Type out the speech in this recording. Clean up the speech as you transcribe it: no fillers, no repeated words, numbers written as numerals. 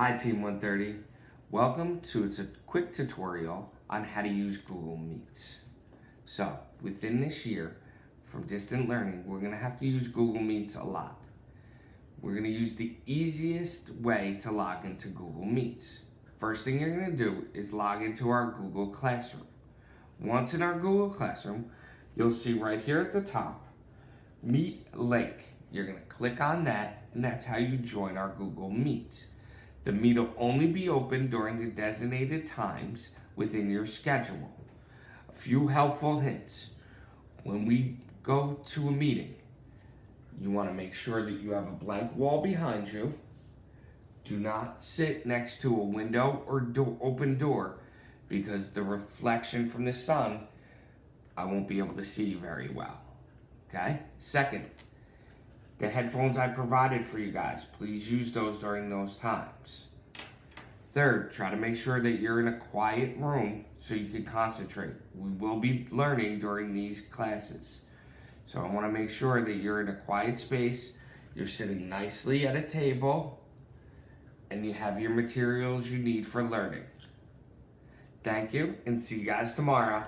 Hi Team 130, welcome to a quick tutorial on how to use Google Meets. So within this year, from distant learning, we're going to have to use Google Meets a lot. We're going to use the easiest way to log into Google Meets. First thing you're going to do is log into our Google Classroom. Once in our Google Classroom, you'll see right here at the top, Meet link. You're going to click on that, and that's how you join our Google Meets. The meet will only be open during the designated times within your schedule. A few helpful hints. When we go to a meeting, you want to make sure that you have a blank wall behind you. Do not sit next to a window or open door because the reflection from the sun, I won't be able to see very well. Okay? Second, the headphones I provided for you guys, please use those during those times. Third, try to make sure that you're in a quiet room so you can concentrate. We will be learning during these classes. So I want to make sure that you're in a quiet space, you're sitting nicely at a table, and you have your materials you need for learning. Thank you, and see you guys tomorrow.